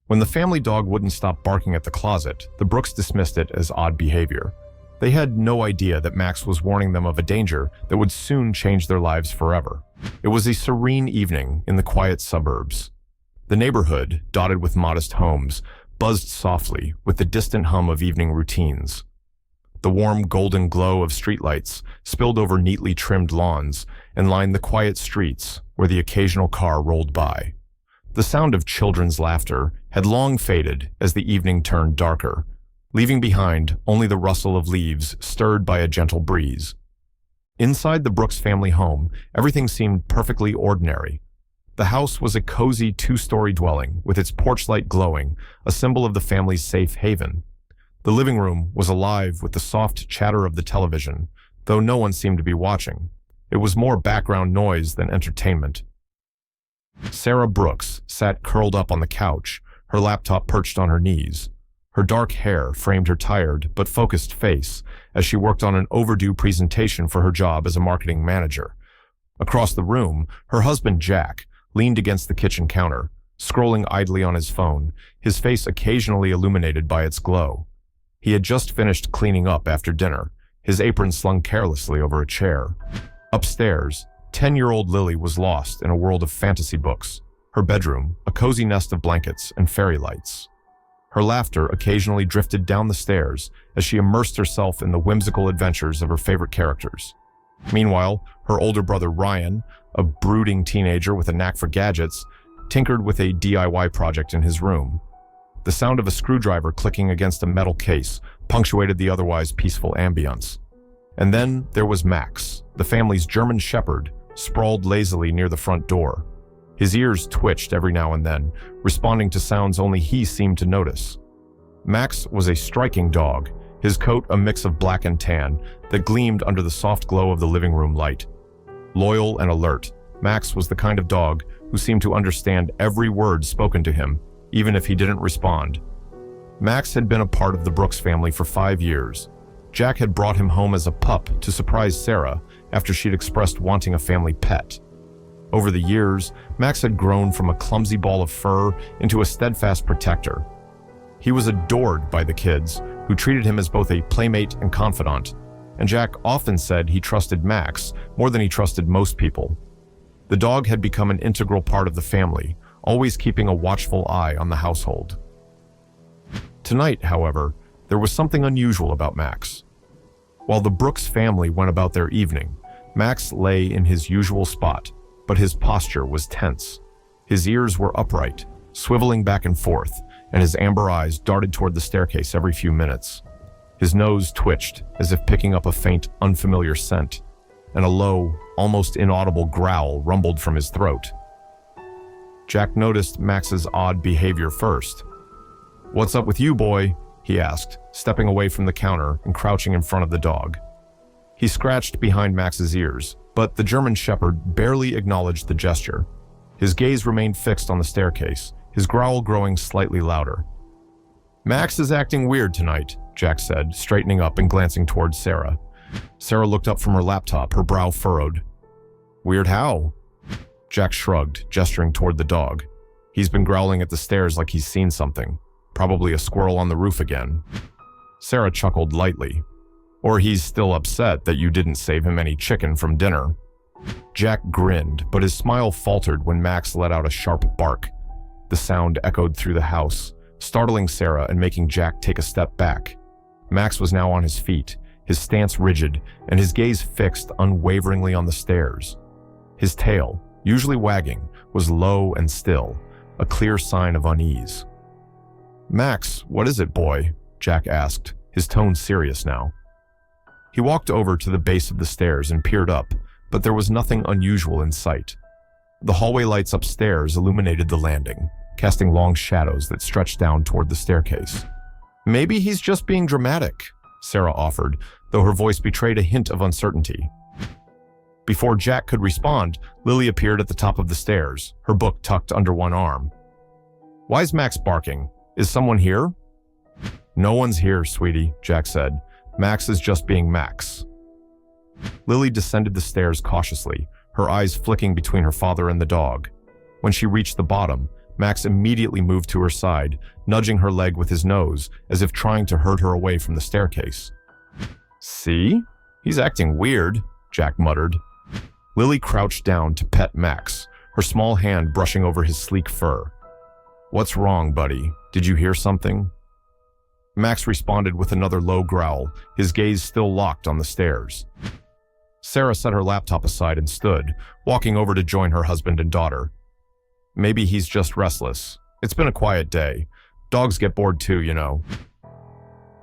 When the family dog wouldn't stop barking at the closet, the Brooks dismissed it as odd behavior. They had no idea that Max was warning them of a danger that would soon change their lives forever. It was a serene evening in the quiet suburbs. The neighborhood, dotted with modest homes, buzzed softly with the distant hum of evening routines. The warm golden glow of streetlights spilled over neatly trimmed lawns and lined the quiet streets where the occasional car rolled by. The sound of children's laughter had long faded as the evening turned darker, leaving behind only the rustle of leaves stirred by a gentle breeze. Inside the Brooks family home, everything seemed perfectly ordinary. The house was a cozy two-story dwelling with its porch light glowing, a symbol of the family's safe haven. The living room was alive with the soft chatter of the television, though no one seemed to be watching. It was more background noise than entertainment. Sarah Brooks sat curled up on the couch, her laptop perched on her knees. Her dark hair framed her tired but focused face as she worked on an overdue presentation for her job as a marketing manager. Across the room, her husband Jack leaned against the kitchen counter, scrolling idly on his phone, his face occasionally illuminated by its glow. He had just finished cleaning up after dinner, his apron slung carelessly over a chair. Upstairs, 10-year-old Lily was lost in a world of fantasy books, her bedroom a cozy nest of blankets and fairy lights. Her laughter occasionally drifted down the stairs as she immersed herself in the whimsical adventures of her favorite characters. Meanwhile, her older brother Ryan, a brooding teenager with a knack for gadgets, tinkered with a DIY project in his room. The sound of a screwdriver clicking against a metal case punctuated the otherwise peaceful ambience. And then there was Max, the family's German shepherd, sprawled lazily near the front door. His ears twitched every now and then, responding to sounds only he seemed to notice. Max was a striking dog, his coat a mix of black and tan that gleamed under the soft glow of the living room light. Loyal and alert, Max was the kind of dog who seemed to understand every word spoken to him, even if he didn't respond. Max had been a part of the Brooks family for 5 years. Jack had brought him home as a pup to surprise Sarah after she'd expressed wanting a family pet. Over the years, Max had grown from a clumsy ball of fur into a steadfast protector. He was adored by the kids, who treated him as both a playmate and confidant, and Jack often said he trusted Max more than he trusted most people. The dog had become an integral part of the family, always keeping a watchful eye on the household. Tonight, however, there was something unusual about Max. While the Brooks family went about their evening, Max lay in his usual spot, but his posture was tense. His ears were upright, swiveling back and forth, and his amber eyes darted toward the staircase every few minutes. His nose twitched as if picking up a faint, unfamiliar scent, and a low, almost inaudible growl rumbled from his throat. Jack noticed Max's odd behavior first. "What's up with you, boy?" he asked, stepping away from the counter and crouching in front of the dog. He scratched behind Max's ears, but the German shepherd barely acknowledged the gesture. His gaze remained fixed on the staircase, his growl growing slightly louder. "Max is acting weird tonight," Jack said, straightening up and glancing towards Sarah. Sarah looked up from her laptop, her brow furrowed. "Weird how?" Jack shrugged, gesturing toward the dog. "He's been growling at the stairs like he's seen something. Probably a squirrel on the roof again." Sarah chuckled lightly. "Or he's still upset that you didn't save him any chicken from dinner." Jack grinned, but his smile faltered when Max let out a sharp bark. The sound echoed through the house, startling Sarah and making Jack take a step back. Max was now on his feet, his stance rigid, and his gaze fixed unwaveringly on the stairs. His tail, usually wagging, was low and still, a clear sign of unease. "Max, what is it, boy?" Jack asked, his tone serious now. He walked over to the base of the stairs and peered up, but there was nothing unusual in sight. The hallway lights upstairs illuminated the landing, casting long shadows that stretched down toward the staircase. "Maybe he's just being dramatic," Sarah offered, though her voice betrayed a hint of uncertainty. Before Jack could respond, Lily appeared at the top of the stairs, her book tucked under one arm. "Why's Max barking? Is someone here?" "No one's here, sweetie," Jack said. "Max is just being Max." Lily descended the stairs cautiously, her eyes flicking between her father and the dog. When she reached the bottom, Max immediately moved to her side, nudging her leg with his nose, as if trying to herd her away from the staircase. "See? He's acting weird," Jack muttered. Lily crouched down to pet Max, her small hand brushing over his sleek fur. "What's wrong, buddy? Did you hear something?" Max responded with another low growl, his gaze still locked on the stairs. Sarah set her laptop aside and stood, walking over to join her husband and daughter. "Maybe he's just restless. It's been a quiet day. Dogs get bored too, you know."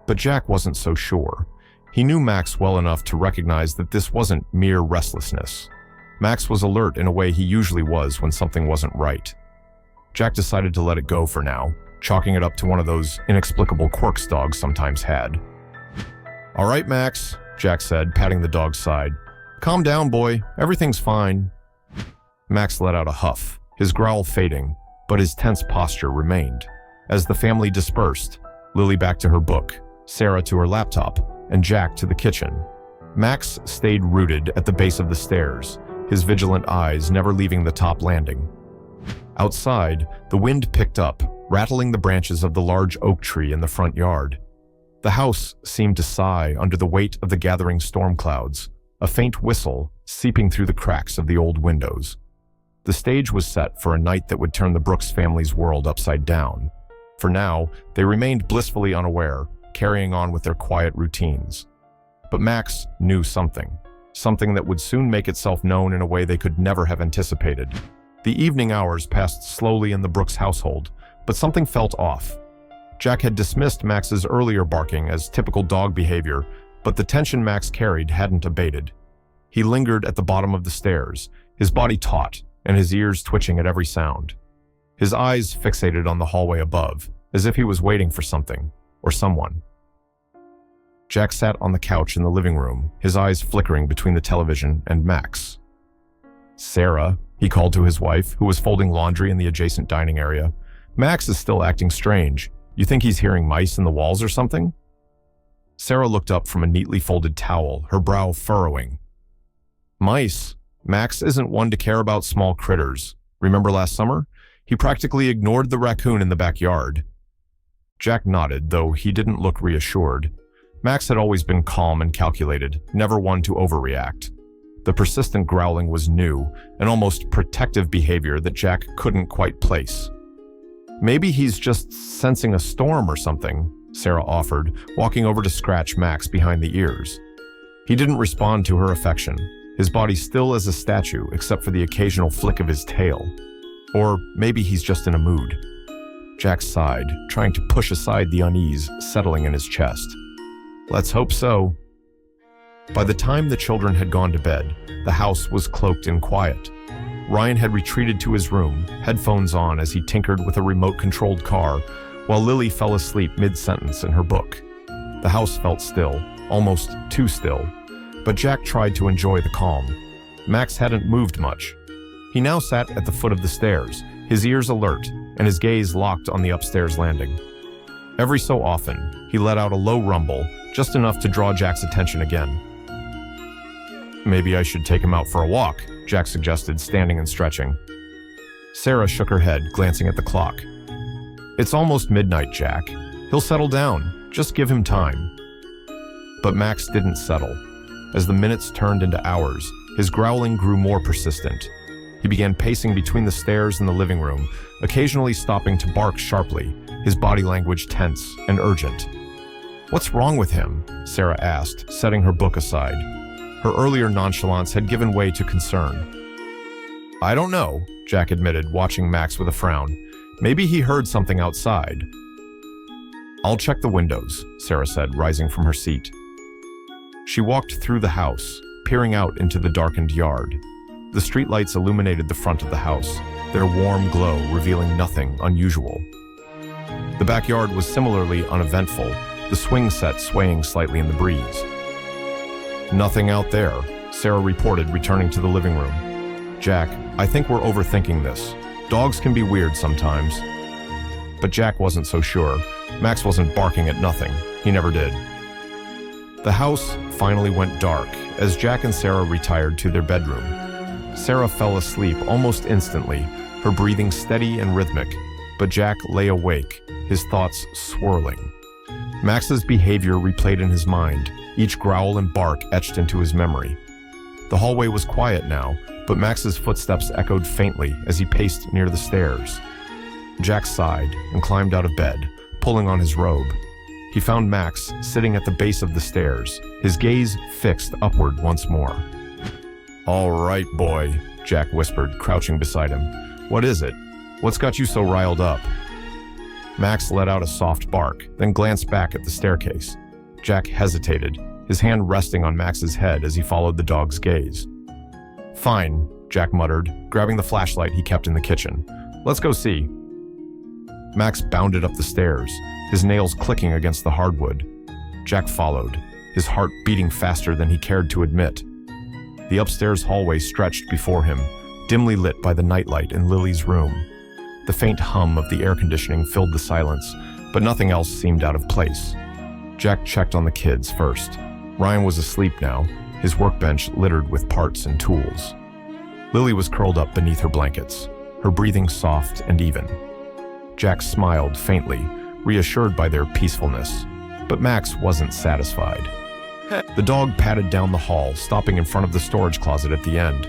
But Jack wasn't so sure. He knew Max well enough to recognize that this wasn't mere restlessness. Max was alert in a way he usually was when something wasn't right. Jack decided to let it go for now, chalking it up to one of those inexplicable quirks dogs sometimes had. "All right, Max," Jack said, patting the dog's side. "Calm down, boy. Everything's fine." Max let out a huff, his growl fading, but his tense posture remained. As the family dispersed, Lily back to her book, Sarah to her laptop, and Jack to the kitchen. Max stayed rooted at the base of the stairs, his vigilant eyes never leaving the top landing. Outside, the wind picked up, rattling the branches of the large oak tree in the front yard. The house seemed to sigh under the weight of the gathering storm clouds, a faint whistle seeping through the cracks of the old windows. The stage was set for a night that would turn the Brooks family's world upside down. For now, they remained blissfully unaware, carrying on with their quiet routines. But Max knew something that would soon make itself known in a way they could never have anticipated. The evening hours passed slowly in the Brooks household, but something felt off. Jack had dismissed Max's earlier barking as typical dog behavior, but the tension Max carried hadn't abated. He lingered at the bottom of the stairs, his body taut and his ears twitching at every sound. His eyes fixated on the hallway above, as if he was waiting for something or someone. Jack sat on the couch in the living room, his eyes flickering between the television and Max. "Sarah," he called to his wife, who was folding laundry in the adjacent dining area. "Max is still acting strange. You think he's hearing mice in the walls or something?" Sarah looked up from a neatly folded towel, her brow furrowing. "Mice? Max isn't one to care about small critters. Remember last summer? He practically ignored the raccoon in the backyard." Jack nodded, though he didn't look reassured. Max had always been calm and calculated, never one to overreact. The persistent growling was new, an almost protective behavior that Jack couldn't quite place. "Maybe he's just sensing a storm or something," Sarah offered, walking over to scratch Max behind the ears. He didn't respond to her affection, his body still as a statue except for the occasional flick of his tail. Or maybe he's just in a mood. Jack sighed, trying to push aside the unease settling in his chest. "Let's hope so." By the time the children had gone to bed, the house was cloaked in quiet. Ryan had retreated to his room, headphones on as he tinkered with a remote-controlled car, while Lily fell asleep mid-sentence in her book. The house felt still, almost too still, but Jack tried to enjoy the calm. Max hadn't moved much. He now sat at the foot of the stairs, his ears alert, and his gaze locked on the upstairs landing. Every so often, he let out a low rumble, just enough to draw Jack's attention again. "Maybe I should take him out for a walk," Jack suggested, standing and stretching. Sarah shook her head, glancing at the clock. "It's almost midnight, Jack. He'll settle down. Just give him time." But Max didn't settle. As the minutes turned into hours, his growling grew more persistent. He began pacing between the stairs and the living room, occasionally stopping to bark sharply, his body language tense and urgent. "What's wrong with him?" Sarah asked, setting her book aside. Her earlier nonchalance had given way to concern. "I don't know," Jack admitted, watching Max with a frown. "Maybe he heard something outside." "I'll check the windows," Sarah said, rising from her seat. She walked through the house, peering out into the darkened yard. The streetlights illuminated the front of the house, their warm glow revealing nothing unusual. The backyard was similarly uneventful, the swing set swaying slightly in the breeze. "Nothing out there," Sarah reported, returning to the living room. "Jack, I think we're overthinking this. Dogs can be weird sometimes." But Jack wasn't so sure. Max wasn't barking at nothing. He never did. The house finally went dark as Jack and Sarah retired to their bedroom. Sarah fell asleep almost instantly, her breathing steady and rhythmic, but Jack lay awake, his thoughts swirling. Max's behavior replayed in his mind, each growl and bark etched into his memory. The hallway was quiet now, but Max's footsteps echoed faintly as he paced near the stairs. Jack sighed and climbed out of bed, pulling on his robe. He found Max sitting at the base of the stairs, his gaze fixed upward once more. "All right, boy," Jack whispered, crouching beside him. "What is it? What's got you so riled up?" Max let out a soft bark, then glanced back at the staircase. Jack hesitated, his hand resting on Max's head as he followed the dog's gaze. "Fine," Jack muttered, grabbing the flashlight he kept in the kitchen. "Let's go see." Max bounded up the stairs, his nails clicking against the hardwood. Jack followed, his heart beating faster than he cared to admit. The upstairs hallway stretched before him, dimly lit by the nightlight in Lily's room. The faint hum of the air conditioning filled the silence, but nothing else seemed out of place. Jack checked on the kids first. Ryan was asleep now, his workbench littered with parts and tools. Lily was curled up beneath her blankets, her breathing soft and even. Jack smiled faintly, reassured by their peacefulness, but Max wasn't satisfied. The dog padded down the hall, stopping in front of the storage closet at the end.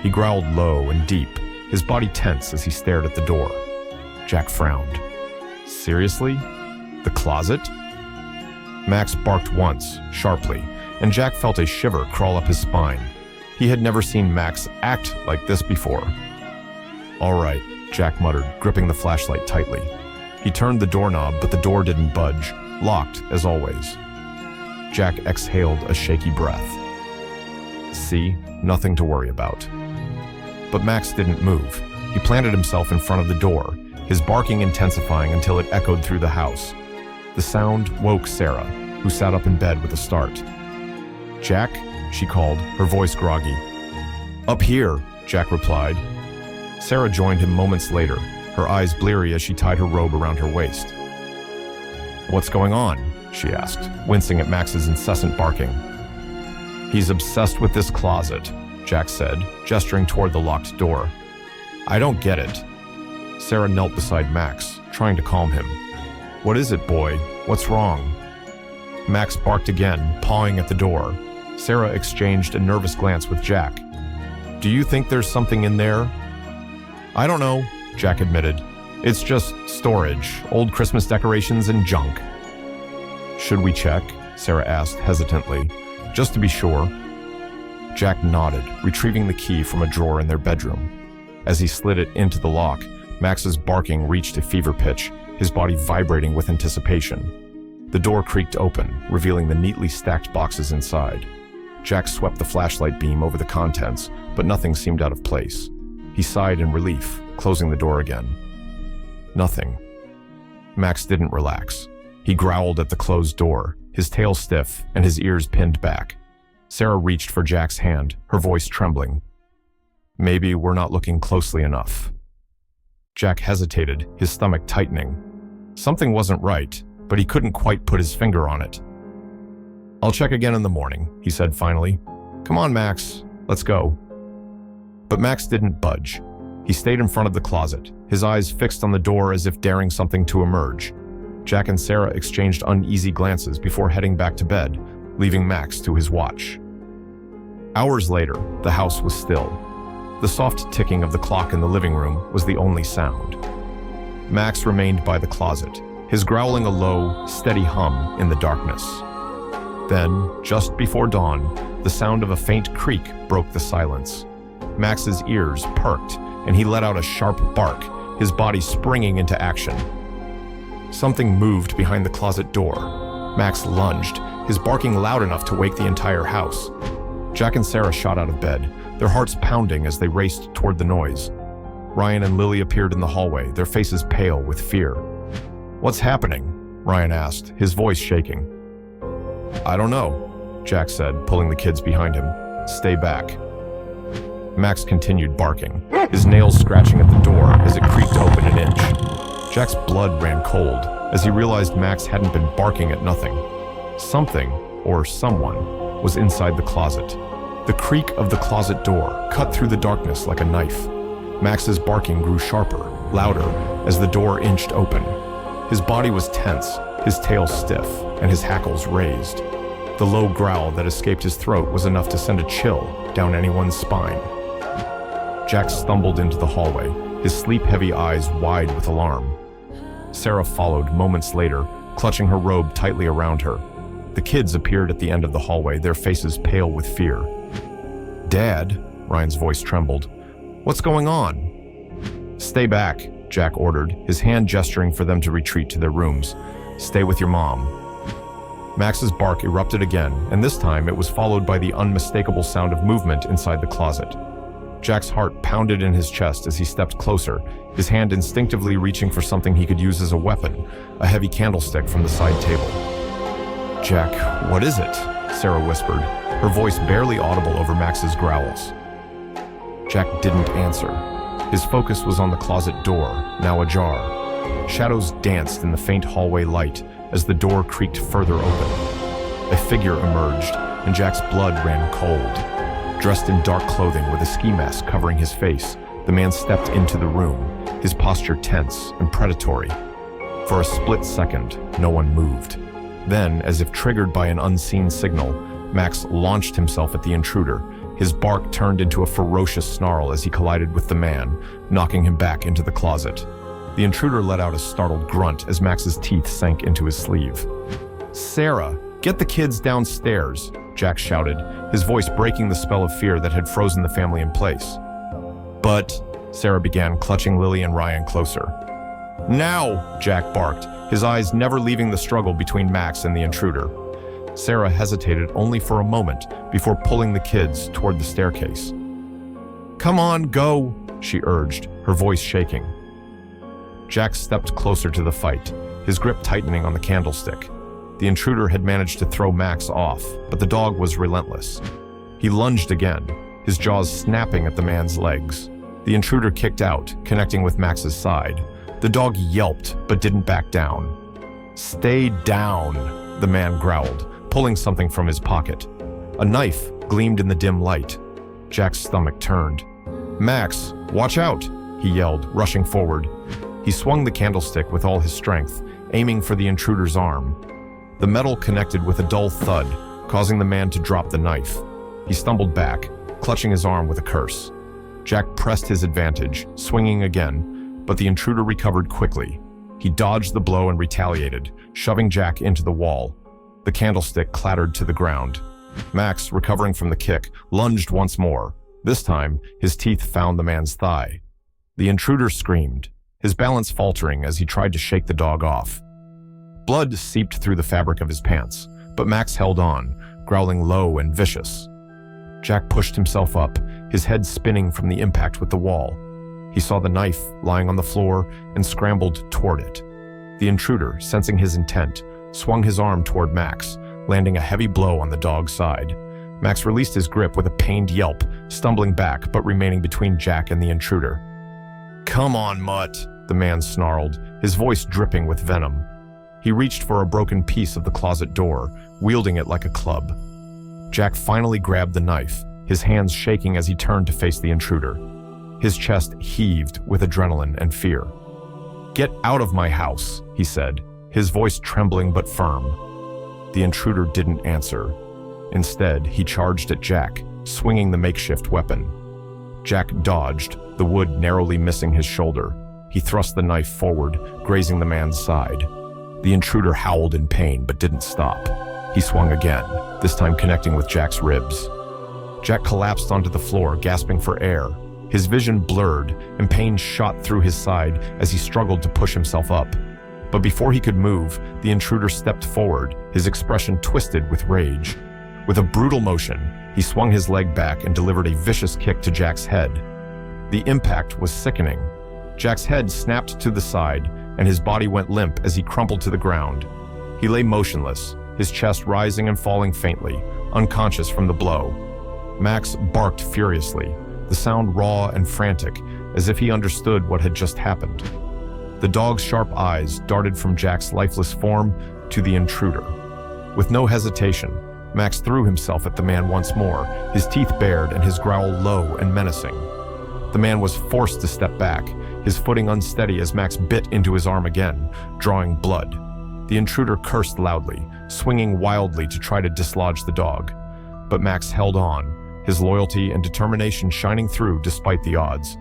He growled low and deep, his body tense as he stared at the door. Jack frowned. "Seriously? The closet?" Max barked once, sharply, and Jack felt a shiver crawl up his spine. He had never seen Max act like this before. "All right," Jack muttered, gripping the flashlight tightly. He turned the doorknob, but the door didn't budge, locked as always. Jack exhaled a shaky breath. See, nothing to worry about. But Max didn't move. He planted himself in front of the door, his barking intensifying until it echoed through the house. The sound woke Sarah, who sat up in bed with a start. "Jack?" she called, her voice groggy. "Up here," Jack replied. Sarah joined him moments later, her eyes bleary as she tied her robe around her waist. "What's going on?" she asked, wincing at Max's incessant barking. "He's obsessed with this closet," Jack said, gesturing toward the locked door. "I don't get it." Sarah knelt beside Max, trying to calm him. "What is it, boy? What's wrong?" Max barked again, pawing at the door. Sarah exchanged a nervous glance with Jack. "Do you think there's something in there?" "I don't know," Jack admitted. "It's just storage, old Christmas decorations and junk." "Should we check?" Sarah asked hesitantly, "just to be sure." Jack nodded, retrieving the key from a drawer in their bedroom. As he slid it into the lock, Max's barking reached a fever pitch, his body vibrating with anticipation. The door creaked open, revealing the neatly stacked boxes inside. Jack swept the flashlight beam over the contents, but nothing seemed out of place. He sighed in relief, closing the door again. Nothing. Max didn't relax. He growled at the closed door, his tail stiff and his ears pinned back. Sarah reached for Jack's hand, her voice trembling. "Maybe we're not looking closely enough." Jack hesitated, his stomach tightening. Something wasn't right, but he couldn't quite put his finger on it. "I'll check again in the morning," he said finally. "Come on, Max, let's go." But Max didn't budge. He stayed in front of the closet, his eyes fixed on the door as if daring something to emerge. Jack and Sarah exchanged uneasy glances before heading back to bed, leaving Max to his watch. Hours later, the house was still. The soft ticking of the clock in the living room was the only sound. Max remained by the closet, his growling a low, steady hum in the darkness. Then, just before dawn, the sound of a faint creak broke the silence. Max's ears perked, and he let out a sharp bark, his body springing into action. Something moved behind the closet door. Max lunged, his barking loud enough to wake the entire house. Jack and Sarah shot out of bed, their hearts pounding as they raced toward the noise. Ryan and Lily appeared in the hallway, their faces pale with fear. "What's happening?" Ryan asked, his voice shaking. "I don't know," Jack said, pulling the kids behind him. "Stay back." Max continued barking, his nails scratching at the door as it creaked open an inch. Jack's blood ran cold as he realized Max hadn't been barking at nothing. Something, or someone, was inside the closet. The creak of the closet door cut through the darkness like a knife. Max's barking grew sharper, louder, as the door inched open. His body was tense, his tail stiff, and his hackles raised. The low growl that escaped his throat was enough to send a chill down anyone's spine. Jack stumbled into the hallway, his sleep-heavy eyes wide with alarm. Sarah followed moments later, clutching her robe tightly around her. The kids appeared at the end of the hallway, their faces pale with fear. "Dad," Ryan's voice trembled. "What's going on?" "Stay back," Jack ordered, his hand gesturing for them to retreat to their rooms. "Stay with your mom." Max's bark erupted again, and this time it was followed by the unmistakable sound of movement inside the closet. Jack's heart pounded in his chest as he stepped closer, his hand instinctively reaching for something he could use as a weapon, a heavy candlestick from the side table. "Jack, what is it?" Sarah whispered, her voice barely audible over Max's growls. Jack didn't answer. His focus was on the closet door, now ajar. Shadows danced in the faint hallway light as the door creaked further open. A figure emerged, and Jack's blood ran cold. Dressed in dark clothing with a ski mask covering his face, the man stepped into the room, his posture tense and predatory. For a split second, no one moved. Then, as if triggered by an unseen signal, Max launched himself at the intruder. His bark turned into a ferocious snarl as he collided with the man, knocking him back into the closet. The intruder let out a startled grunt as Max's teeth sank into his sleeve. "Sarah, get the kids downstairs," Jack shouted, his voice breaking the spell of fear that had frozen the family in place. "But," Sarah began, clutching Lily and Ryan closer. "Now!" Jack barked, his eyes never leaving the struggle between Max and the intruder. Sarah hesitated only for a moment before pulling the kids toward the staircase. "Come on, go," she urged, her voice shaking. Jack stepped closer to the fight, his grip tightening on the candlestick. The intruder had managed to throw Max off, but the dog was relentless. He lunged again, his jaws snapping at the man's legs. The intruder kicked out, connecting with Max's side. The dog yelped, but didn't back down. "Stay down," the man growled, pulling something from his pocket. A knife gleamed in the dim light. Jack's stomach turned. "Max, watch out," he yelled, rushing forward. He swung the candlestick with all his strength, aiming for the intruder's arm. The metal connected with a dull thud, causing the man to drop the knife. He stumbled back, clutching his arm with a curse. Jack pressed his advantage, swinging again, but the intruder recovered quickly. He dodged the blow and retaliated, shoving Jack into the wall. The candlestick clattered to the ground. Max, recovering from the kick, lunged once more. This time, his teeth found the man's thigh. The intruder screamed, his balance faltering as he tried to shake the dog off. Blood seeped through the fabric of his pants, but Max held on, growling low and vicious. Jack pushed himself up, his head spinning from the impact with the wall. He saw the knife lying on the floor and scrambled toward it. The intruder, sensing his intent, swung his arm toward Max, landing a heavy blow on the dog's side. Max released his grip with a pained yelp, stumbling back but remaining between Jack and the intruder. "Come on, Mutt," the man snarled, his voice dripping with venom. He reached for a broken piece of the closet door, wielding it like a club. Jack finally grabbed the knife, his hands shaking as he turned to face the intruder. His chest heaved with adrenaline and fear. "Get out of my house," he said, his voice trembling but firm. The intruder didn't answer. Instead, he charged at Jack, swinging the makeshift weapon. Jack dodged, the wood narrowly missing his shoulder. He thrust the knife forward, grazing the man's side. The intruder howled in pain but didn't stop. He swung again, this time connecting with Jack's ribs. Jack collapsed onto the floor, gasping for air. His vision blurred, and pain shot through his side as he struggled to push himself up. But before he could move, the intruder stepped forward, his expression twisted with rage. With a brutal motion, he swung his leg back and delivered a vicious kick to Jack's head. The impact was sickening. Jack's head snapped to the side, and his body went limp as he crumpled to the ground. He lay motionless, his chest rising and falling faintly, unconscious from the blow. Max barked furiously, the sound raw and frantic, as if he understood what had just happened. The dog's sharp eyes darted from Jack's lifeless form to the intruder. With no hesitation, Max threw himself at the man once more, his teeth bared and his growl low and menacing. The man was forced to step back, his footing unsteady as Max bit into his arm again, drawing blood. The intruder cursed loudly, swinging wildly to try to dislodge the dog. But Max held on, his loyalty and determination shining through despite the odds.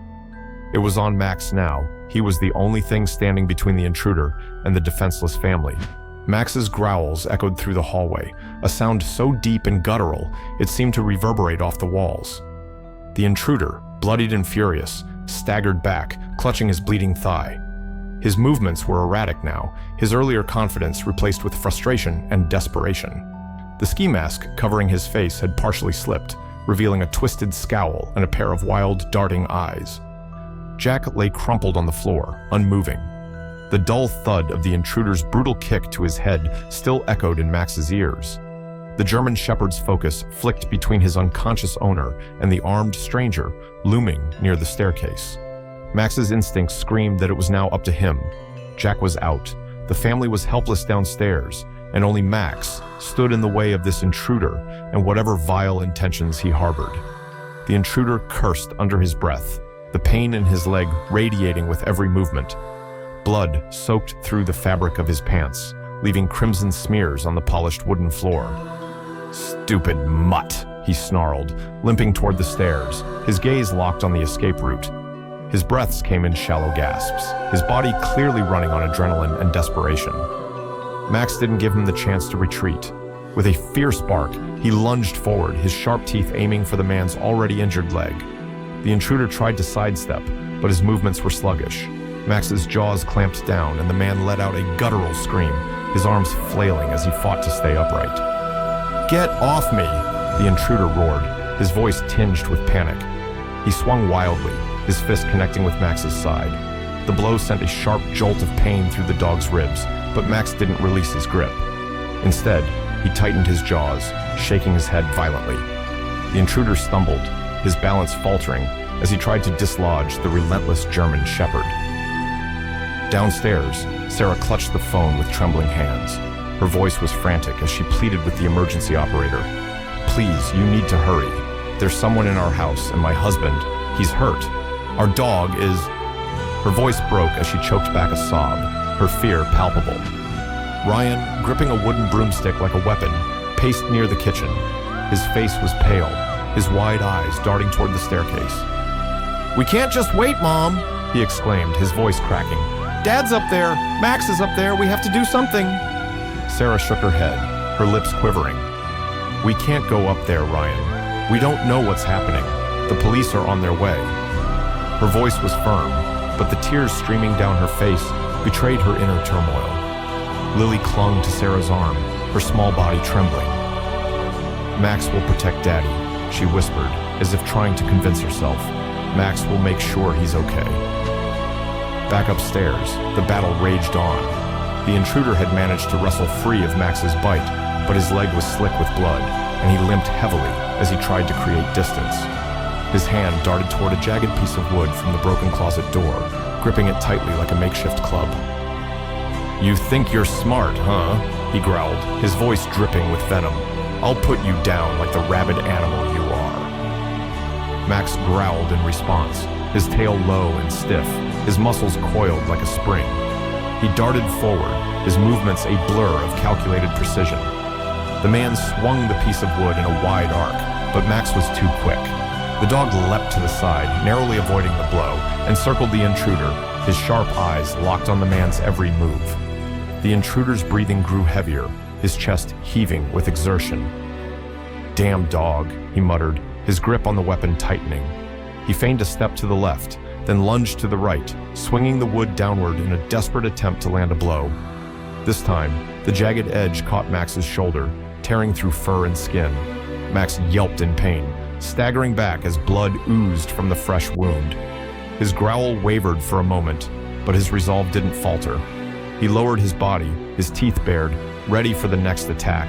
It was on Max now. He was the only thing standing between the intruder and the defenseless family. Max's growls echoed through the hallway, a sound so deep and guttural it seemed to reverberate off the walls. The intruder, bloodied and furious, staggered back, clutching his bleeding thigh. His movements were erratic now, his earlier confidence replaced with frustration and desperation. The ski mask covering his face had partially slipped, revealing a twisted scowl and a pair of wild, darting eyes. Jack lay crumpled on the floor, unmoving. The dull thud of the intruder's brutal kick to his head still echoed in Max's ears. The German Shepherd's focus flicked between his unconscious owner and the armed stranger looming near the staircase. Max's instincts screamed that it was now up to him. Jack was out. The family was helpless downstairs, and only Max stood in the way of this intruder and whatever vile intentions he harbored. The intruder cursed under his breath, the pain in his leg radiating with every movement. Blood soaked through the fabric of his pants, leaving crimson smears on the polished wooden floor. "Stupid mutt," he snarled, limping toward the stairs, his gaze locked on the escape route. His breaths came in shallow gasps, his body clearly running on adrenaline and desperation. Max didn't give him the chance to retreat. With a fierce bark, he lunged forward, his sharp teeth aiming for the man's already injured leg. The intruder tried to sidestep, but his movements were sluggish. Max's jaws clamped down, and the man let out a guttural scream, his arms flailing as he fought to stay upright. "Get off me!" the intruder roared, his voice tinged with panic. He swung wildly, his fist connecting with Max's side. The blow sent a sharp jolt of pain through the dog's ribs, but Max didn't release his grip. Instead, he tightened his jaws, shaking his head violently. The intruder stumbled, his balance faltering as he tried to dislodge the relentless German Shepherd. Downstairs, Sarah clutched the phone with trembling hands. Her voice was frantic as she pleaded with the emergency operator. "Please, you need to hurry. There's someone in our house, and my husband, he's hurt. Our dog is..." Her voice broke as she choked back a sob, her fear palpable. Ryan, gripping a wooden broomstick like a weapon, paced near the kitchen. His face was pale, his wide eyes darting toward the staircase. "We can't just wait, Mom!" he exclaimed, his voice cracking. "Dad's up there! Max is up there! We have to do something!" Sarah shook her head, her lips quivering. "We can't go up there, Ryan. We don't know what's happening. The police are on their way." Her voice was firm, but the tears streaming down her face betrayed her inner turmoil. Lily clung to Sarah's arm, her small body trembling. "Max will protect Daddy," she whispered, as if trying to convince herself. "Max will make sure he's okay." Back upstairs, the battle raged on. The intruder had managed to wrestle free of Max's bite, but his leg was slick with blood, and he limped heavily as he tried to create distance. His hand darted toward a jagged piece of wood from the broken closet door, gripping it tightly like a makeshift club. "You think you're smart, huh?" he growled, his voice dripping with venom. "I'll put you down like the rabid animal you are." Max growled in response, his tail low and stiff, his muscles coiled like a spring. He darted forward, his movements a blur of calculated precision. The man swung the piece of wood in a wide arc, but Max was too quick. The dog leapt to the side, narrowly avoiding the blow, and circled the intruder, his sharp eyes locked on the man's every move. The intruder's breathing grew heavier, his chest heaving with exertion. "Damn dog," he muttered, his grip on the weapon tightening. He feigned a step to the left, then lunged to the right, swinging the wood downward in a desperate attempt to land a blow. This time, the jagged edge caught Max's shoulder, tearing through fur and skin. Max yelped in pain, staggering back as blood oozed from the fresh wound. His growl wavered for a moment, but his resolve didn't falter. He lowered his body, his teeth bared, ready for the next attack.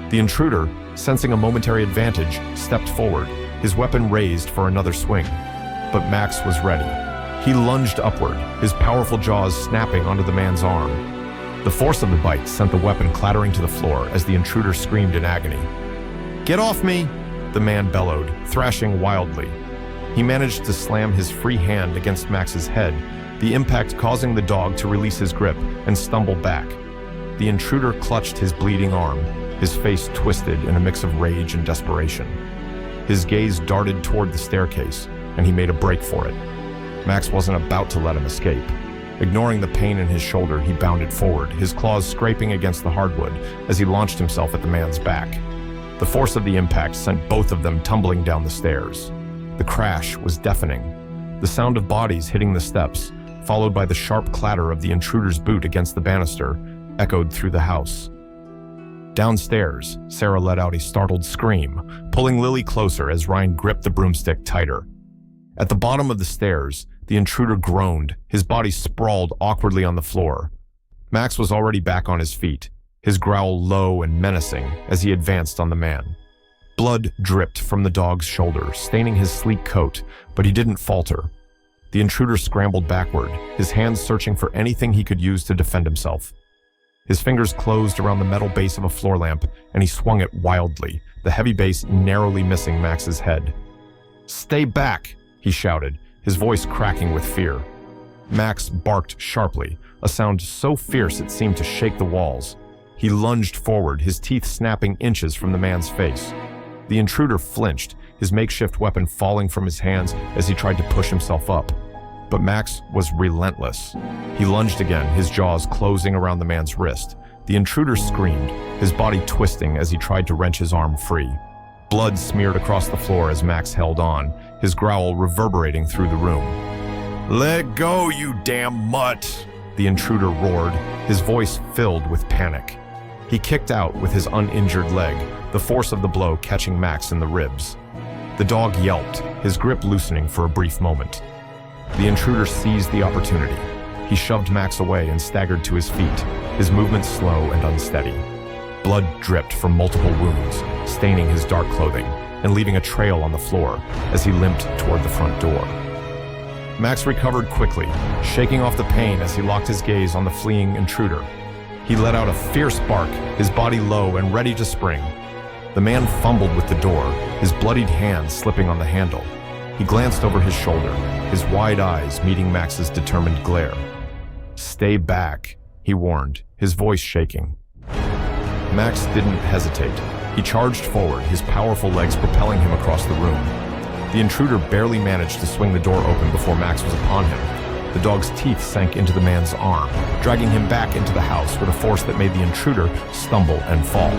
The intruder, sensing a momentary advantage, stepped forward, his weapon raised for another swing. But Max was ready. He lunged upward, his powerful jaws snapping onto the man's arm. The force of the bite sent the weapon clattering to the floor as the intruder screamed in agony. "Get off me!" the man bellowed, thrashing wildly. He managed to slam his free hand against Max's head, the impact causing the dog to release his grip and stumble back. The intruder clutched his bleeding arm, his face twisted in a mix of rage and desperation. His gaze darted toward the staircase, and he made a break for it. Max wasn't about to let him escape. Ignoring the pain in his shoulder, he bounded forward, his claws scraping against the hardwood as he launched himself at the man's back. The force of the impact sent both of them tumbling down the stairs. The crash was deafening. The sound of bodies hitting the steps, followed by the sharp clatter of the intruder's boot against the banister, echoed through the house. Downstairs, Sarah let out a startled scream, pulling Lily closer as Ryan gripped the broomstick tighter. At the bottom of the stairs, the intruder groaned, his body sprawled awkwardly on the floor. Max was already back on his feet, his growl low and menacing as he advanced on the man. Blood dripped from the dog's shoulder, staining his sleek coat, but he didn't falter. The intruder scrambled backward, his hands searching for anything he could use to defend himself. His fingers closed around the metal base of a floor lamp, and he swung it wildly, the heavy base narrowly missing Max's head. "Stay back!" he shouted, his voice cracking with fear. Max barked sharply, a sound so fierce it seemed to shake the walls. He lunged forward, his teeth snapping inches from the man's face. The intruder flinched, his makeshift weapon falling from his hands as he tried to push himself up. But Max was relentless. He lunged again, his jaws closing around the man's wrist. The intruder screamed, his body twisting as he tried to wrench his arm free. Blood smeared across the floor as Max held on, his growl reverberating through the room. "Let go, you damn mutt!" the intruder roared, his voice filled with panic. He kicked out with his uninjured leg, the force of the blow catching Max in the ribs. The dog yelped, his grip loosening for a brief moment. The intruder seized the opportunity. He shoved Max away and staggered to his feet, his movements slow and unsteady. Blood dripped from multiple wounds, staining his dark clothing and leaving a trail on the floor as he limped toward the front door. Max recovered quickly, shaking off the pain as he locked his gaze on the fleeing intruder. He let out a fierce bark, his body low and ready to spring. The man fumbled with the door, his bloodied hand slipping on the handle. He glanced over his shoulder, his wide eyes meeting Max's determined glare. "Stay back," he warned, his voice shaking. Max didn't hesitate. He charged forward, his powerful legs propelling him across the room. The intruder barely managed to swing the door open before Max was upon him. The dog's teeth sank into the man's arm, dragging him back into the house with a force that made the intruder stumble and fall.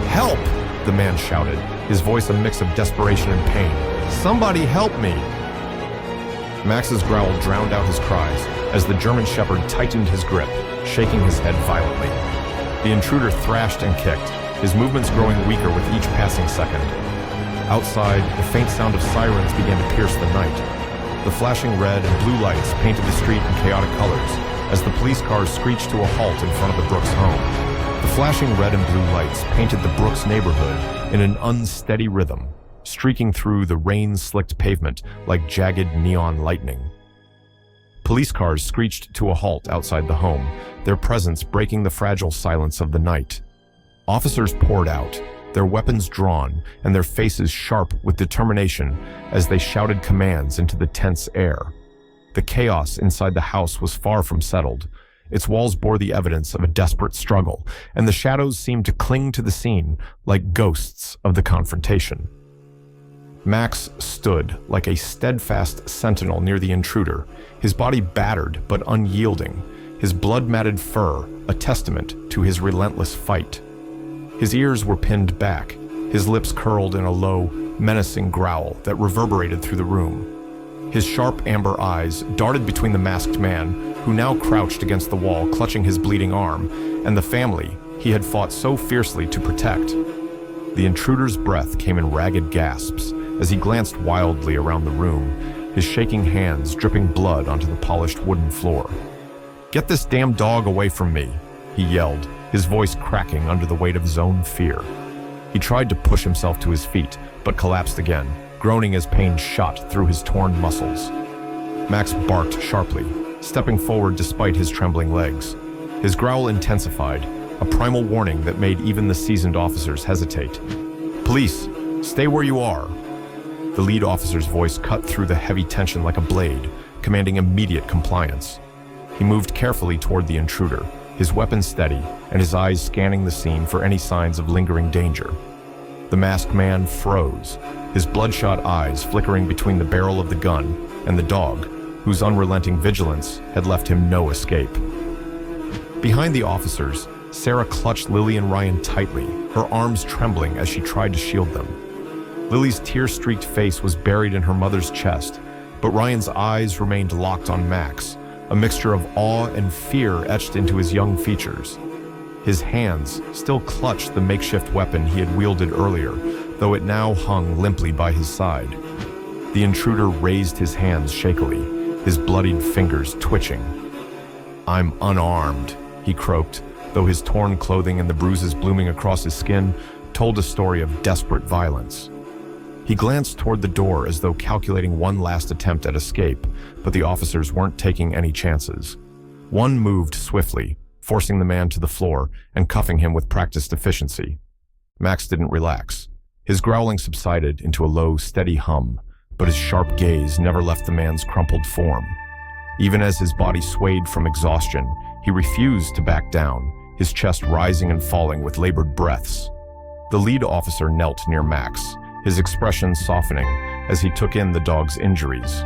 "Help!" the man shouted, his voice a mix of desperation and pain. "Somebody help me!" Max's growl drowned out his cries as the German Shepherd tightened his grip, shaking his head violently. The intruder thrashed and kicked, his movements growing weaker with each passing second. Outside, the faint sound of sirens began to pierce the night. The flashing red and blue lights painted the street in chaotic colors as the police cars screeched to a halt in front of the Brooks home. The flashing red and blue lights painted the Brooks neighborhood in an unsteady rhythm, streaking through the rain-slicked pavement like jagged neon lightning. Police cars screeched to a halt outside the home, their presence breaking the fragile silence of the night. Officers poured out, their weapons drawn and their faces sharp with determination as they shouted commands into the tense air. The chaos inside the house was far from settled. Its walls bore the evidence of a desperate struggle, and the shadows seemed to cling to the scene like ghosts of the confrontation. Max stood like a steadfast sentinel near the intruder, his body battered but unyielding, his blood-matted fur a testament to his relentless fight. His ears were pinned back, his lips curled in a low, menacing growl that reverberated through the room. His sharp amber eyes darted between the masked man, who now crouched against the wall clutching his bleeding arm, and the family he had fought so fiercely to protect. The intruder's breath came in ragged gasps as he glanced wildly around the room, his shaking hands dripping blood onto the polished wooden floor. "Get this damn dog away from me," he yelled, his voice cracking under the weight of his own fear. He tried to push himself to his feet, but collapsed again, groaning as pain shot through his torn muscles. Max barked sharply, stepping forward despite his trembling legs. His growl intensified, a primal warning that made even the seasoned officers hesitate. "Police, stay where you are." The lead officer's voice cut through the heavy tension like a blade, commanding immediate compliance. He moved carefully toward the intruder, his weapon steady and his eyes scanning the scene for any signs of lingering danger. The masked man froze, his bloodshot eyes flickering between the barrel of the gun and the dog, whose unrelenting vigilance had left him no escape. Behind the officers, Sarah clutched Lily and Ryan tightly, her arms trembling as she tried to shield them. Lily's tear-streaked face was buried in her mother's chest, but Ryan's eyes remained locked on Max, a mixture of awe and fear etched into his young features. His hands still clutched the makeshift weapon he had wielded earlier, though it now hung limply by his side. The intruder raised his hands shakily, his bloodied fingers twitching. "I'm unarmed," he croaked, though his torn clothing and the bruises blooming across his skin told a story of desperate violence. He glanced toward the door as though calculating one last attempt at escape, but the officers weren't taking any chances. One moved swiftly, forcing the man to the floor and cuffing him with practiced efficiency. Max didn't relax. His growling subsided into a low, steady hum, but his sharp gaze never left the man's crumpled form. Even as his body swayed from exhaustion, he refused to back down, his chest rising and falling with labored breaths. The lead officer knelt near Max, his expression softening as he took in the dog's injuries.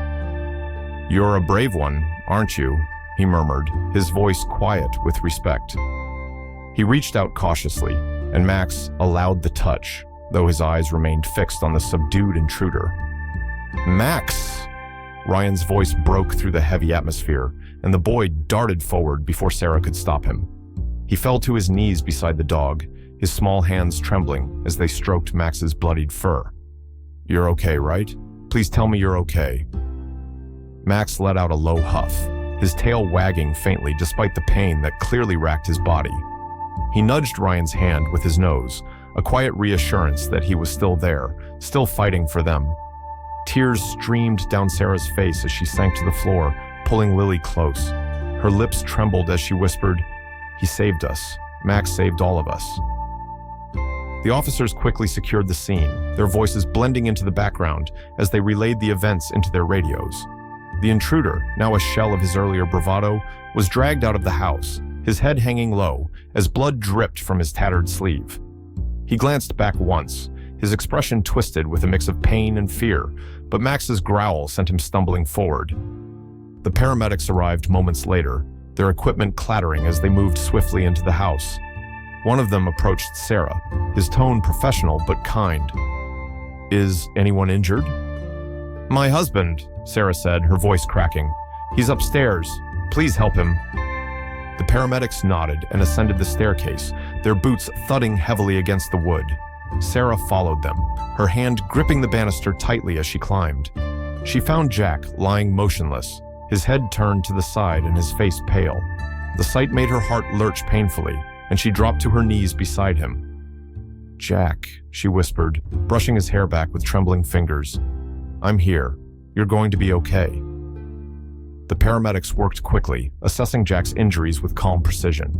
"You're a brave one, aren't you?" he murmured, his voice quiet with respect. He reached out cautiously, and Max allowed the touch, though his eyes remained fixed on the subdued intruder. "Max!" Ryan's voice broke through the heavy atmosphere, and the boy darted forward before Sarah could stop him. He fell to his knees beside the dog, his small hands trembling as they stroked Max's bloodied fur. "You're okay, right? Please tell me you're okay." Max let out a low huff, his tail wagging faintly despite the pain that clearly racked his body. He nudged Ryan's hand with his nose, a quiet reassurance that he was still there, still fighting for them. Tears streamed down Sarah's face as she sank to the floor, pulling Lily close. Her lips trembled as she whispered, "He saved us. Max saved all of us." The officers quickly secured the scene, their voices blending into the background as they relayed the events into their radios. The intruder, now a shell of his earlier bravado, was dragged out of the house, his head hanging low as blood dripped from his tattered sleeve. He glanced back once, his expression twisted with a mix of pain and fear, but Max's growl sent him stumbling forward. The paramedics arrived moments later, their equipment clattering as they moved swiftly into the house. One of them approached Sarah, his tone professional but kind. "Is anyone injured?" "My husband," Sarah said, her voice cracking. "He's upstairs. Please help him." The paramedics nodded and ascended the staircase, their boots thudding heavily against the wood. Sarah followed them, her hand gripping the banister tightly as she climbed. She found Jack lying motionless, his head turned to the side and his face pale. The sight made her heart lurch painfully, and she dropped to her knees beside him. "Jack," she whispered, brushing his hair back with trembling fingers. "I'm here. You're going to be okay." The paramedics worked quickly, assessing Jack's injuries with calm precision.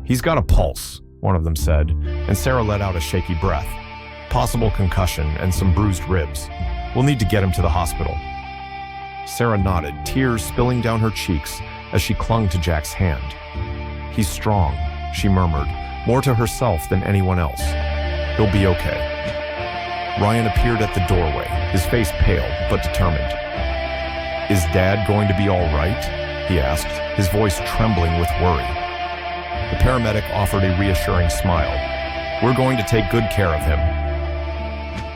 "He's got a pulse," one of them said, and Sarah let out a shaky breath. "Possible concussion and some bruised ribs. We'll need to get him to the hospital." Sarah nodded, tears spilling down her cheeks as she clung to Jack's hand. "He's strong," she murmured, more to herself than anyone else. "He'll be okay." Ryan appeared at the doorway, his face pale but determined. "Is Dad going to be all right?" he asked, his voice trembling with worry. The paramedic offered a reassuring smile. "We're going to take good care of him."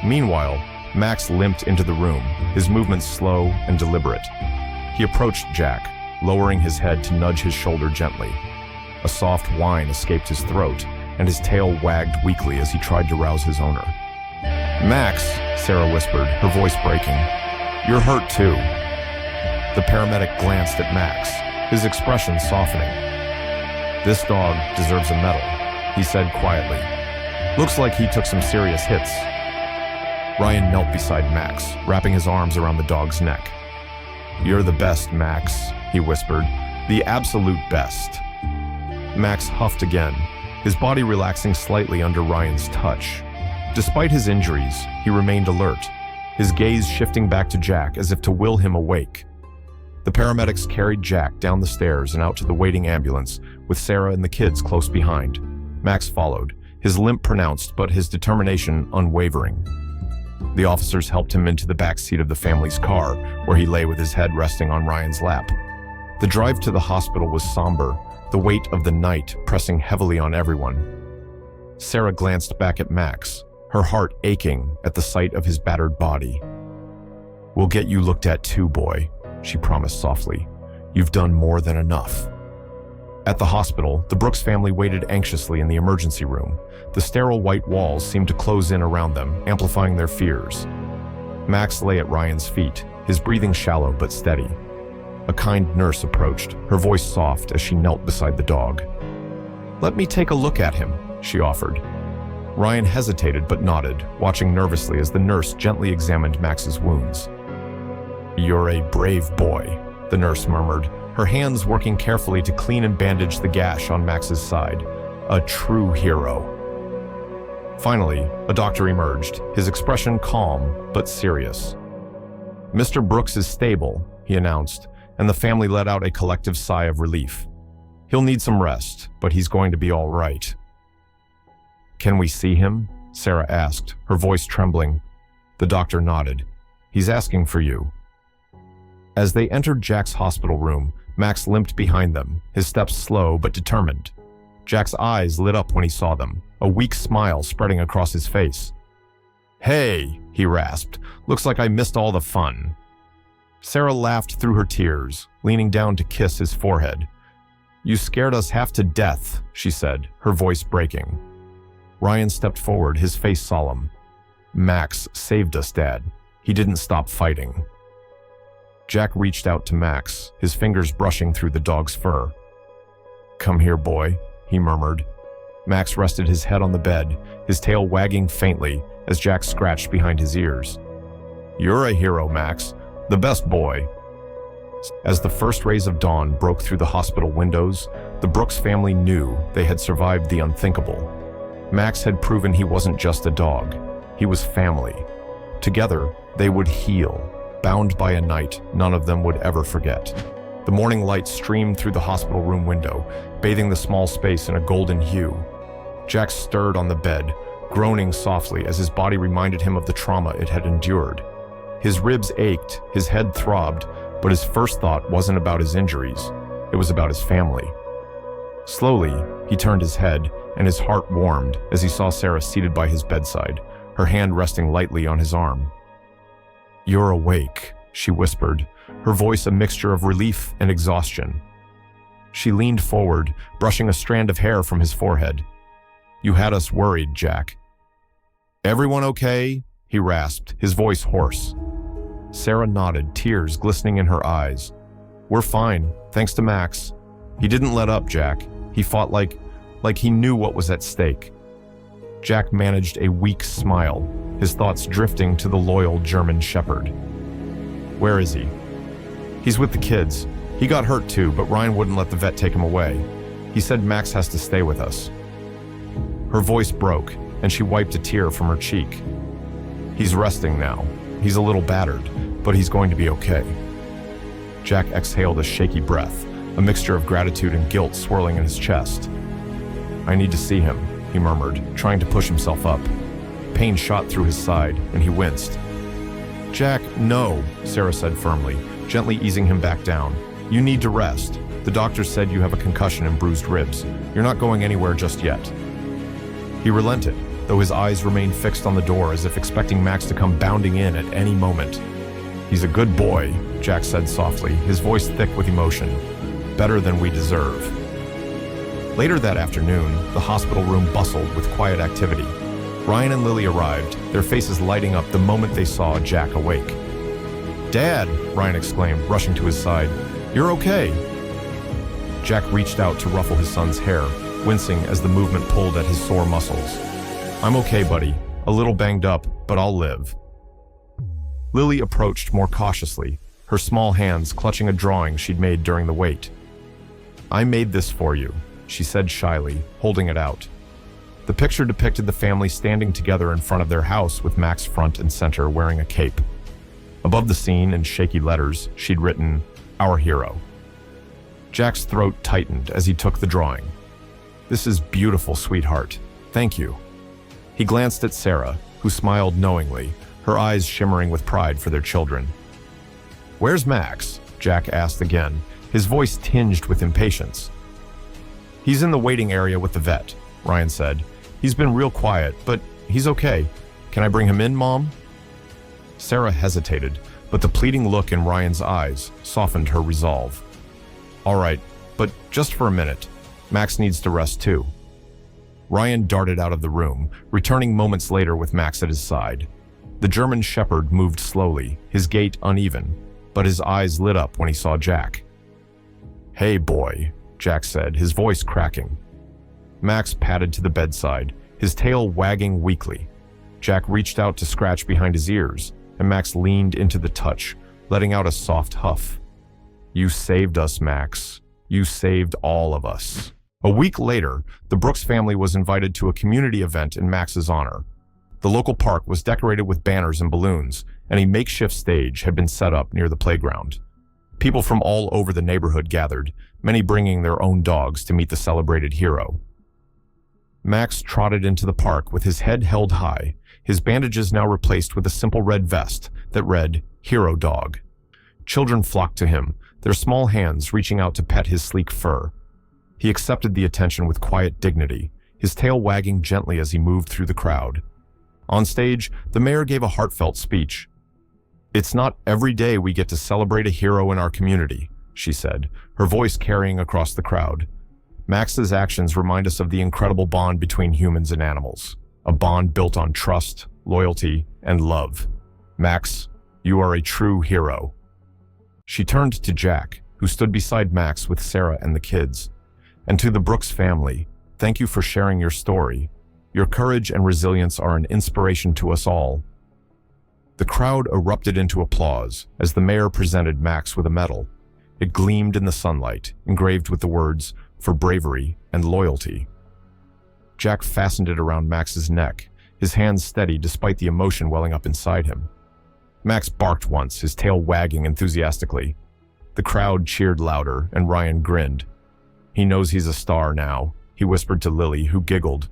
Meanwhile, Max limped into the room, his movements slow and deliberate. He approached Jack, lowering his head to nudge his shoulder gently. A soft whine escaped his throat, and his tail wagged weakly as he tried to rouse his owner. "Max," Sarah whispered, her voice breaking, "you're hurt too." The paramedic glanced at Max, his expression softening. "This dog deserves a medal," he said quietly. "Looks like he took some serious hits." Ryan knelt beside Max, wrapping his arms around the dog's neck. "You're the best, Max," he whispered, "the absolute best." Max huffed again, his body relaxing slightly under Ryan's touch. Despite his injuries, he remained alert, his gaze shifting back to Jack as if to will him awake. The paramedics carried Jack down the stairs and out to the waiting ambulance, with Sarah and the kids close behind. Max followed, his limp pronounced but his determination unwavering. The officers helped him into the back seat of the family's car, where he lay with his head resting on Ryan's lap. The drive to the hospital was somber, the weight of the night pressing heavily on everyone. Sarah glanced back at Max, her heart aching at the sight of his battered body. "We'll get you looked at too, boy," she promised softly. "You've done more than enough." At the hospital, the Brooks family waited anxiously in the emergency room. The sterile white walls seemed to close in around them, amplifying their fears. Max lay at Ryan's feet, his breathing shallow but steady. A kind nurse approached, her voice soft as she knelt beside the dog. "Let me take a look at him," she offered. Ryan hesitated but nodded, watching nervously as the nurse gently examined Max's wounds. "You're a brave boy," the nurse murmured, her hands working carefully to clean and bandage the gash on Max's side. "A true hero." Finally, a doctor emerged, his expression calm but serious. "Mr. Brooks is stable," he announced, and the family let out a collective sigh of relief. "He'll need some rest, but he's going to be all right." "Can we see him?" Sarah asked, her voice trembling. The doctor nodded. "He's asking for you." As they entered Jack's hospital room, Max limped behind them, his steps slow but determined. Jack's eyes lit up when he saw them, a weak smile spreading across his face. "Hey," he rasped, "looks like I missed all the fun." Sarah laughed through her tears, leaning down to kiss his forehead. "You scared us half to death," she said, her voice breaking. Ryan stepped forward, his face solemn. "Max saved us, Dad. He didn't stop fighting." Jack reached out to Max, his fingers brushing through the dog's fur. "Come here, boy," he murmured. Max rested his head on the bed, his tail wagging faintly as Jack scratched behind his ears. "You're a hero, Max. The best boy." As the first rays of dawn broke through the hospital windows, the Brooks family knew they had survived the unthinkable. Max had proven he wasn't just a dog. He was family. Together, they would heal, bound by a night none of them would ever forget. The morning light streamed through the hospital room window, bathing the small space in a golden hue. Jack stirred on the bed, groaning softly as his body reminded him of the trauma it had endured. His ribs ached, his head throbbed, but his first thought wasn't about his injuries. It was about his family. Slowly, he turned his head, and his heart warmed as he saw Sarah seated by his bedside, her hand resting lightly on his arm. "You're awake," she whispered, her voice a mixture of relief and exhaustion. She leaned forward, brushing a strand of hair from his forehead. "You had us worried, Jack." "Everyone okay?" he rasped, his voice hoarse. Sarah nodded, tears glistening in her eyes. "We're fine, thanks to Max. He didn't let up, Jack. He fought like he knew what was at stake." Jack managed a weak smile, his thoughts drifting to the loyal German shepherd. "Where is he?" "He's with the kids. He got hurt too, but Ryan wouldn't let the vet take him away. He said Max has to stay with us." Her voice broke, and she wiped a tear from her cheek. "He's resting now. He's a little battered, but he's going to be okay." Jack exhaled a shaky breath, a mixture of gratitude and guilt swirling in his chest. "I need to see him," he murmured, trying to push himself up. Pain shot through his side, and he winced. "Jack, no," Sarah said firmly, gently easing him back down. "You need to rest. The doctor said you have a concussion and bruised ribs. You're not going anywhere just yet." He relented, though his eyes remained fixed on the door as if expecting Max to come bounding in at any moment. "He's a good boy," Jack said softly, his voice thick with emotion. "Better than we deserve." Later that afternoon, the hospital room bustled with quiet activity. Ryan and Lily arrived, their faces lighting up the moment they saw Jack awake. "Dad!" Ryan exclaimed, rushing to his side. "You're okay!" Jack reached out to ruffle his son's hair, wincing as the movement pulled at his sore muscles. "I'm okay, buddy. A little banged up, but I'll live." Lily approached more cautiously, her small hands clutching a drawing she'd made during the wait. "I made this for you," she said shyly, holding it out. The picture depicted the family standing together in front of their house with Max front and center wearing a cape. Above the scene, in shaky letters, she'd written, our hero. Jack's throat tightened as he took the drawing. This is beautiful, sweetheart. Thank you. He glanced at Sarah, who smiled knowingly, her eyes shimmering with pride for their children. Where's Max? Jack asked again, his voice tinged with impatience. He's in the waiting area with the vet, Ryan said. He's been real quiet, but he's okay. Can I bring him in, Mom? Sarah hesitated, but the pleading look in Ryan's eyes softened her resolve. All right, but just for a minute. Max needs to rest too. Ryan darted out of the room, returning moments later with Max at his side. The German shepherd moved slowly, his gait uneven, but his eyes lit up when he saw Jack. Hey, boy, Jack said, his voice cracking. Max padded to the bedside, his tail wagging weakly. Jack reached out to scratch behind his ears, and Max leaned into the touch, letting out a soft huff. You saved us, Max. You saved all of us. A week later, the Brooks family was invited to a community event in Max's honor. The local park was decorated with banners and balloons, and a makeshift stage had been set up near the playground. People from all over the neighborhood gathered, many bringing their own dogs to meet the celebrated hero. Max trotted into the park with his head held high, his bandages now replaced with a simple red vest that read, Hero Dog. Children flocked to him, their small hands reaching out to pet his sleek fur. He accepted the attention with quiet dignity, his tail wagging gently as he moved through the crowd. On stage, the mayor gave a heartfelt speech. It's not every day we get to celebrate a hero in our community, she said, her voice carrying across the crowd. Max's actions remind us of the incredible bond between humans and animals, a bond built on trust, loyalty, and love. Max, you are a true hero. She turned to Jack, who stood beside Max with Sarah and the kids. And to the Brooks family, thank you for sharing your story. Your courage and resilience are an inspiration to us all. The crowd erupted into applause as the mayor presented Max with a medal. It gleamed in the sunlight, engraved with the words, for bravery and loyalty. Jack fastened it around Max's neck, his hands steady despite the emotion welling up inside him. Max barked once, his tail wagging enthusiastically. The crowd cheered louder, and Ryan grinned. He knows he's a star now, he whispered to Lily, who giggled.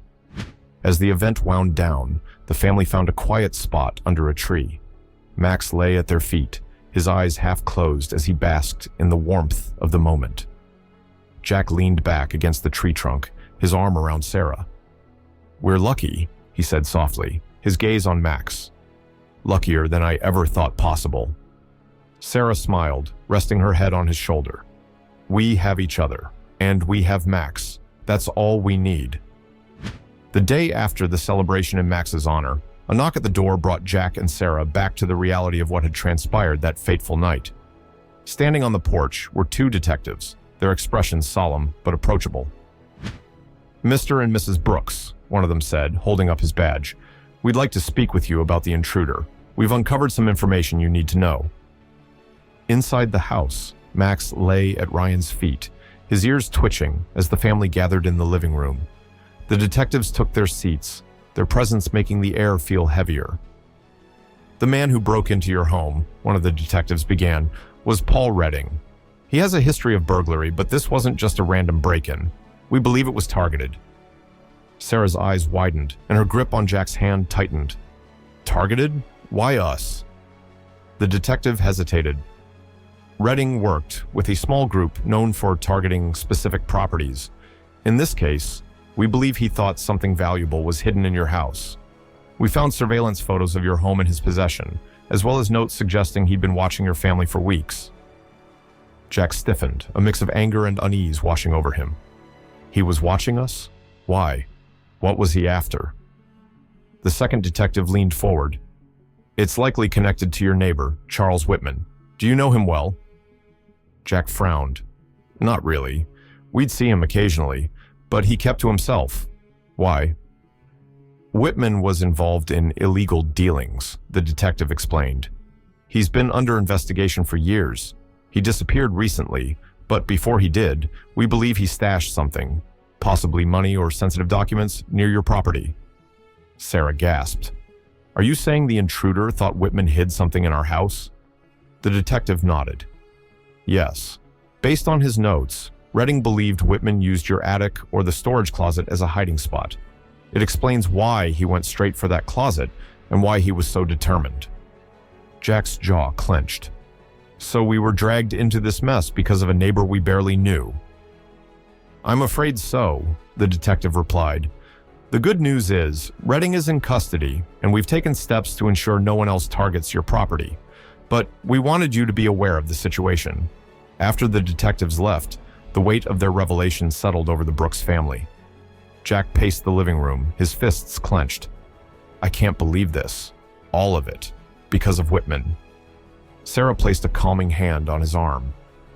As the event wound down, the family found a quiet spot under a tree. Max lay at their feet, his eyes half closed as he basked in the warmth of the moment. Jack leaned back against the tree trunk, his arm around Sarah. We're lucky, he said softly, his gaze on Max. Luckier than I ever thought possible. Sarah smiled, resting her head on his shoulder. We have each other, and we have Max. That's all we need. The day after the celebration in Max's honor, a knock at the door brought Jack and Sarah back to the reality of what had transpired that fateful night. Standing on the porch were two detectives, their expressions solemn but approachable. Mr. and Mrs. Brooks, one of them said, holding up his badge. We'd like to speak with you about the intruder. We've uncovered some information you need to know. Inside the house, Max lay at Ryan's feet, his ears twitching as the family gathered in the living room. The detectives took their seats, their presence making the air feel heavier. The man who broke into your home, one of the detectives began, was Paul Redding. He has a history of burglary, but this wasn't just a random break-in. We believe it was targeted. Sarah's eyes widened, and her grip on Jack's hand tightened. Targeted? Why us? The detective hesitated. Redding worked with a small group known for targeting specific properties. In this case, we believe he thought something valuable was hidden in your house. We found surveillance photos of your home in his possession, as well as notes suggesting he'd been watching your family for weeks. Jack stiffened, a mix of anger and unease washing over him. He was watching us? Why? What was he after? The second detective leaned forward. It's likely connected to your neighbor, Charles Whitman. Do you know him well? Jack frowned. Not really. We'd see him occasionally, but he kept to himself. Why? Whitman was involved in illegal dealings, the detective explained. He's been under investigation for years. He disappeared recently, but before he did, we believe he stashed something, possibly money or sensitive documents, near your property. Sarah gasped. Are you saying the intruder thought Whitman hid something in our house? The detective nodded. Yes. Based on his notes, Redding believed Whitman used your attic or the storage closet as a hiding spot. It explains why he went straight for that closet and why he was so determined. Jack's jaw clenched. So we were dragged into this mess because of a neighbor we barely knew. I'm afraid so, the detective replied. The good news is, Redding is in custody, and we've taken steps to ensure no one else targets your property. But we wanted you to be aware of the situation. After the detectives left, the weight of their revelation settled over the Brooks family. Jack paced the living room, his fists clenched. I can't believe this. All of it. Because of Whitman. Sarah placed a calming hand on his arm.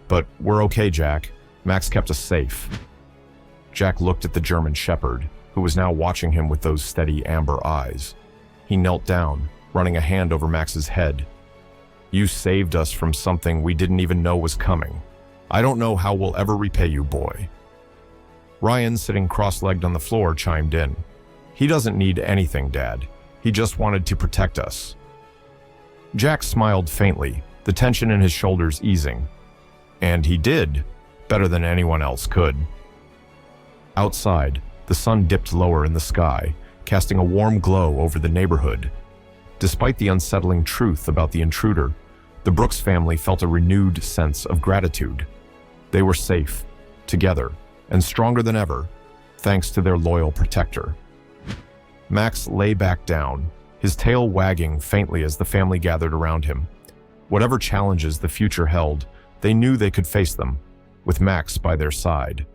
But we're okay, Jack. Max kept us safe. Jack looked at the German shepherd, who was now watching him with those steady amber eyes. He knelt down, running a hand over Max's head. You saved us from something we didn't even know was coming. I don't know how we'll ever repay you, boy. Ryan, sitting cross-legged on the floor, chimed in. He doesn't need anything, Dad. He just wanted to protect us. Jack smiled faintly, the tension in his shoulders easing. And he did, better than anyone else could. Outside, the sun dipped lower in the sky, casting a warm glow over the neighborhood. Despite the unsettling truth about the intruder, the Brooks family felt a renewed sense of gratitude. They were safe, together, and stronger than ever, thanks to their loyal protector. Max lay back down, his tail wagging faintly as the family gathered around him. Whatever challenges the future held, they knew they could face them, with Max by their side.